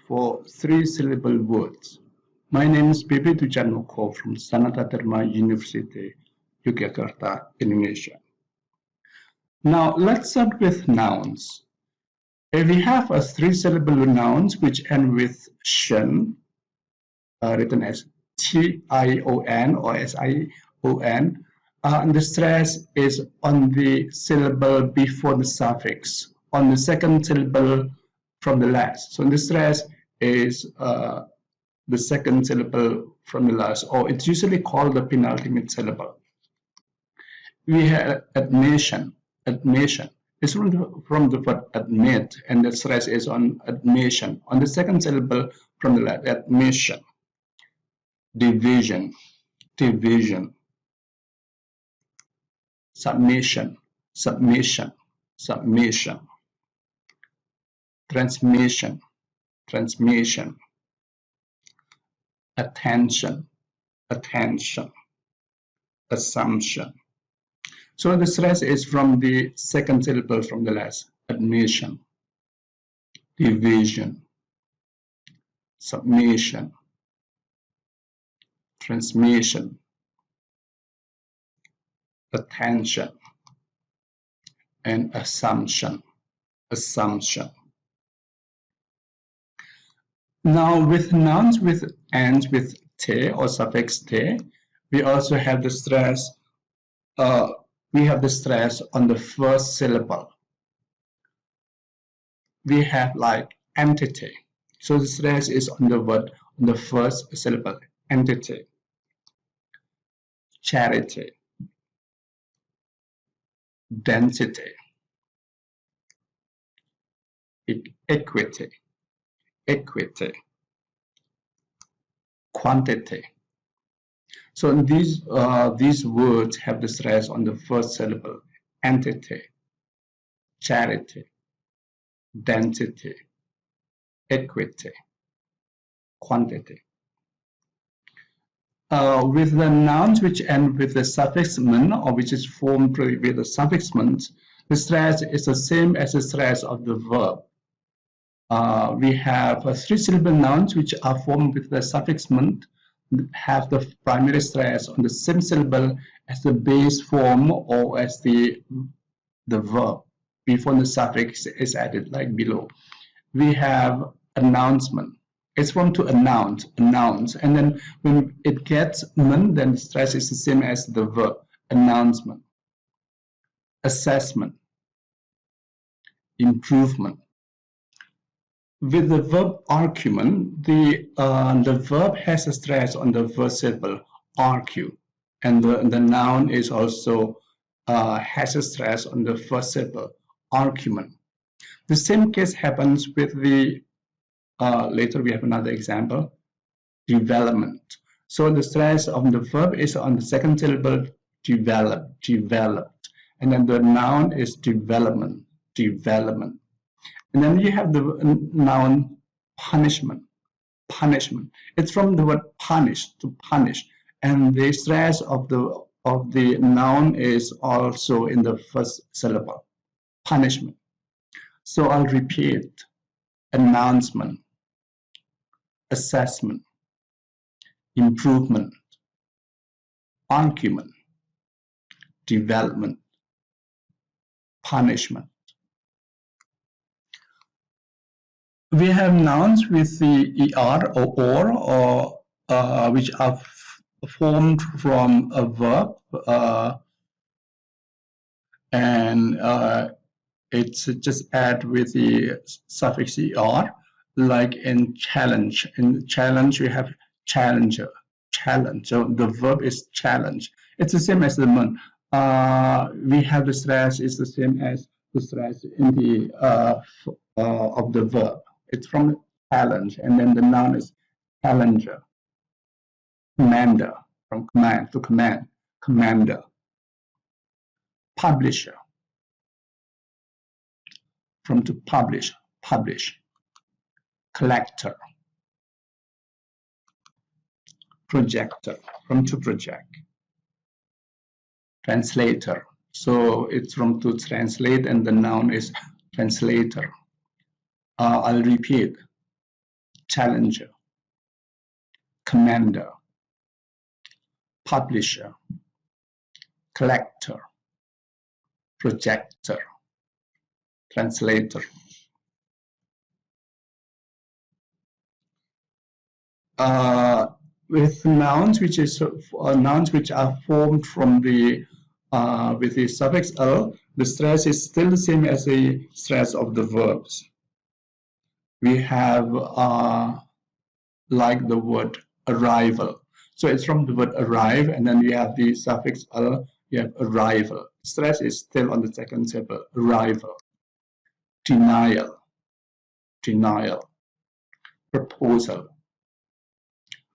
for three-syllable words. My name is Pepe Tujanmoko from Sanata Dharma University, Yogyakarta, Indonesia. Now let's start with nouns. If we have a three-syllable nouns which end with "tion," written as T-I-O-N or S-I-O-N, and the stress is on the syllable before the suffix, on the second syllable from the last. So the stress is the second syllable from the last, or it's usually called the penultimate syllable. We have admission. Admission is from the word admit, and the stress is on admission, on the second syllable from the last, admission. Division, division. Submission, submission, submission. Transmission, transmission. Attention, attention. Assumption. So the stress is from the second syllable from the last, admission, division, submission, transmission, attention, and assumption, assumption. Now with nouns with ends with te or suffix te, we also have the stress. We have the stress on the first syllable. We have like entity. So the stress is on the word on the first syllable, entity. Charity. Density. Equity. Equity. Quantity. So these words have the stress on the first syllable, entity, charity, density, equity, quantity. With the nouns which end with the suffix "man" or which is formed with the suffix "man," the stress is the same as the stress of the verb. We have three-syllable nouns which are formed with the suffix "man," have the primary stress on the same syllable as the base form or as the verb before the suffix is added, like below. We have announcement. It's from to announce, and then when it gets "man," then the stress is the same as the verb, announcement. Assessment. Improvement. With the verb argument, the verb has a stress on the first syllable, argue, and the noun is also has a stress on the first syllable, argument. The same case happens with the, later we have another example, development. So the stress of the verb is on the second syllable, developed, and then the noun is development, development. And then you have the noun punishment, punishment. It's from the word punish, to punish, and the stress of the noun is also in the first syllable, punishment. So I'll repeat: announcement, assessment, improvement, argument, development, punishment. We have nouns with the er or which are formed from a verb, and it's just add with the suffix er, like in challenge. In challenge, we have challenger, challenge. So the verb is challenge. It's the same as the man. We have the stress is the same as the stress in the of the verb. It's from challenge, and then the noun is challenger. Commander, from command to command, commander. Publisher, from to publish, publish. Collector. Projector, from to project. Translator, so it's from to translate, and the noun is translator. I'll repeat: challenger, commander, publisher, collector, projector, translator. With nouns which are formed from the with the suffix "l," the stress is still the same as the stress of the verbs. We have like the word arrival. So it's from the word arrive, and then we have the suffix "l," we have arrival. Stress is still on the second syllable, arrival. Denial, denial. Proposal,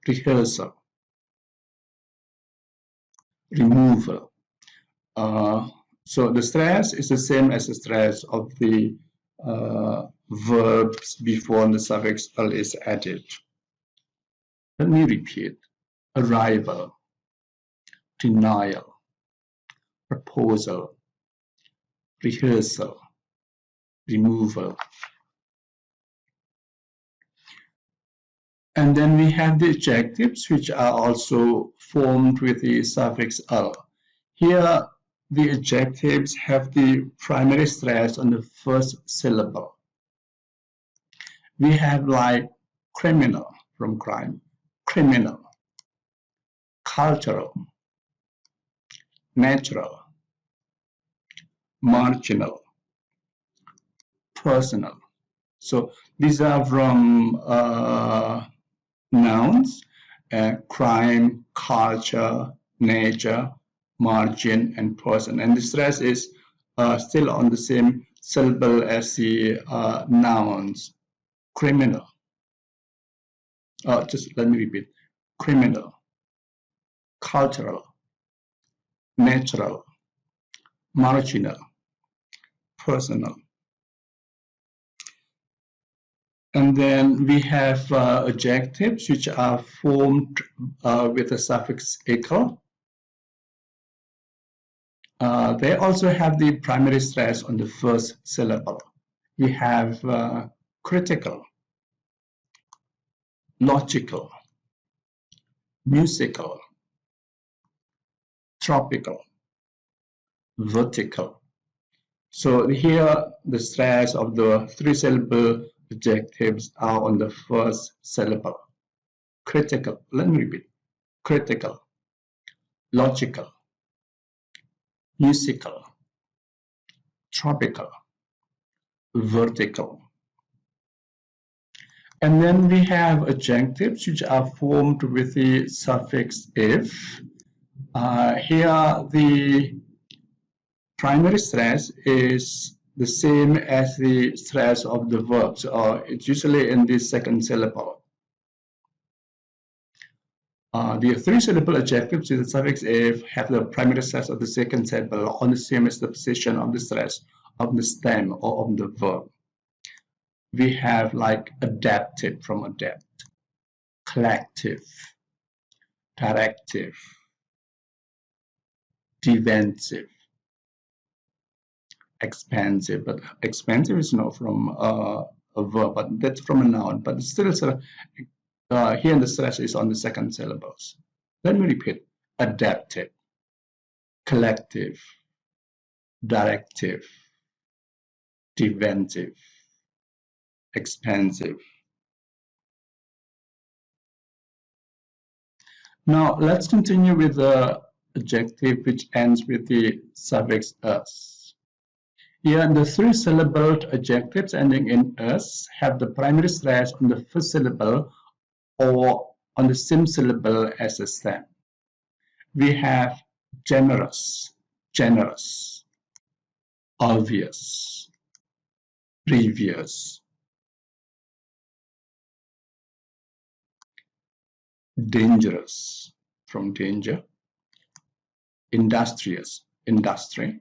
rehearsal, removal. So the stress is the same as the stress of the verbs before the suffix "l" is added. Let me repeat. Arrival, denial, proposal, rehearsal, removal. And then we have the adjectives, which are also formed with the suffix "l." Here, the adjectives have the primary stress on the first syllable. We have like criminal from crime, criminal, cultural, natural, marginal, personal. So these are from nouns, crime, culture, nature, margin, and person. And the stress is still on the same syllable as the nouns. Criminal. Just let me repeat. Criminal, cultural, natural, marginal, personal. And then we have adjectives which are formed with the suffix "ical." They also have the primary stress on the first syllable. We have critical, logical, musical, tropical, vertical. So here the stress of the three-syllable adjectives are on the first syllable. Critical, let me repeat. Critical, logical, musical, tropical, vertical. And then we have adjectives which are formed with the suffix "if." Here the primary stress is the same as the stress of the verbs, or it's usually in the second syllable. The three-syllable adjectives with the suffix "if" have the primary stress of the second syllable on the same as the position of the stress of the stem or of the verb. We have like adaptive from adapt, collective, directive, defensive, expansive. But expansive is not from a verb, but that's from a noun. But still, here the stress is on the second syllables. Let me repeat: adaptive, collective, directive, defensive, expansive. Now let's continue with the adjective which ends with the suffix "us." Here, the three-syllabled adjectives ending in "us" have the primary stress on the first syllable or on the same syllable as the stem. We have generous, generous, obvious, previous, dangerous from danger, industrious, industry,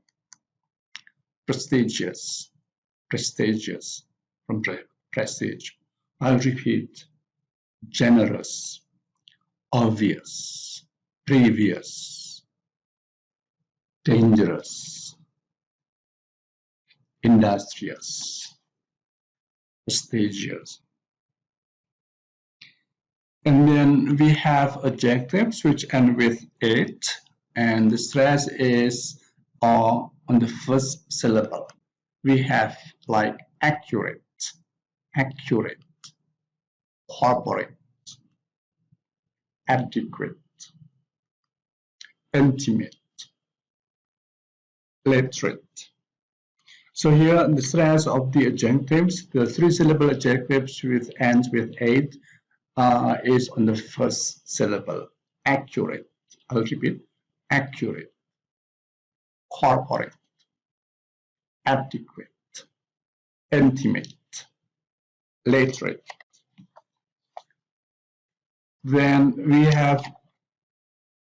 prestigious, prestigious from prestige. I'll repeat: generous, obvious, previous, dangerous, industrious, prestigious. And then we have adjectives which end with it, and the stress is on the first syllable. We have like accurate, accurate, corporate, adequate, intimate, literate. So here the stress of the adjectives, the three-syllable adjectives with ends with ate, is on the first syllable. Accurate. I'll repeat. Accurate, corporate, adequate, intimate, literate. Then we have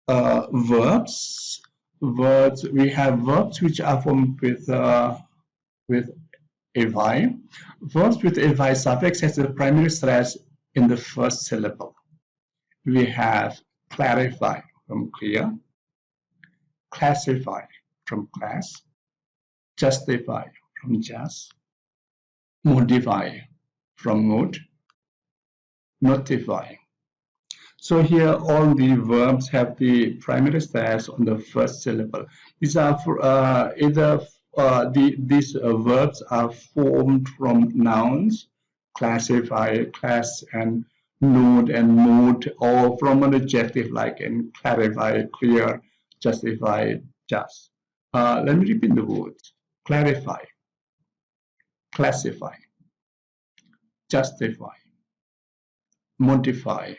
verbs. We have verbs which are formed with AY. Verbs with AY suffix has the primary stress in the first syllable. We have clarify from clear, classify from class, justify from just, modify from mode, notify. So here all the verbs have the primary stress on the first syllable. These are these verbs are formed from nouns, classify, class, and node and mode, or from an adjective like in clarify, clear, justify, just. Let me repeat the words. Clarify, classify, justify, modify,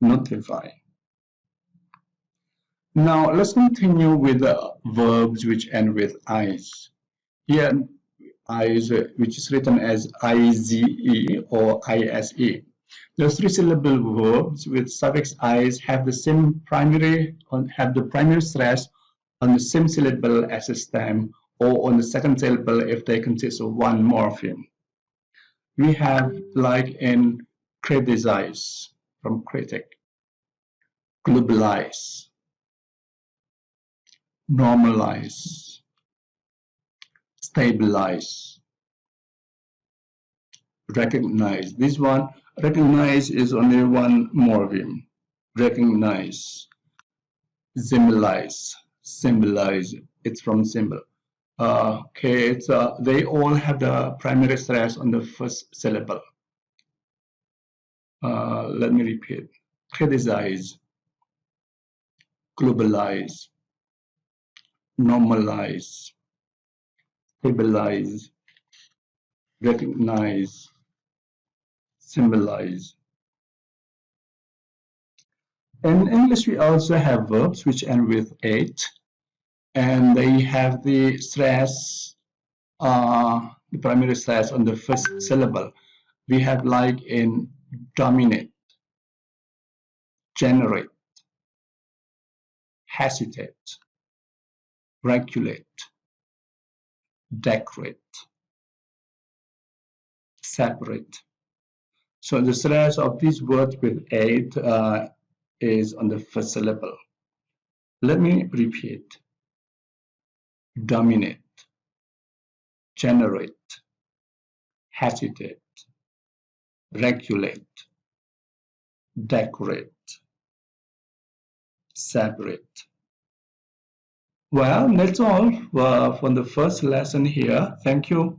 notify. Now let's continue with the verbs which end with "is." Here, "is," which is written as "ize" or "ise." The three-syllable verbs with suffix "is" have the primary stress on the same syllable as a stem, or on the second syllable if they consist of one morpheme. We have like in criticize from critic, globalize, normalize, stabilize, recognize. This one, recognize, is only one morpheme. Recognize, symbolize, symbolize. It's from symbol. Okay, they all have the primary stress on the first syllable. Let me repeat. Criticize, globalize, normalize, stabilize, recognize, symbolize. In English, we also have verbs which end with "ate," and they have the stress, the primary stress on the first syllable. We have like in dominate, generate, hesitate, regulate, decorate, separate. So the stress of these words with "ate" is on the first syllable. Let me repeat. Dominate, generate, hesitate, regulate, decorate, separate. Well, that's all for the first lesson here. Thank you.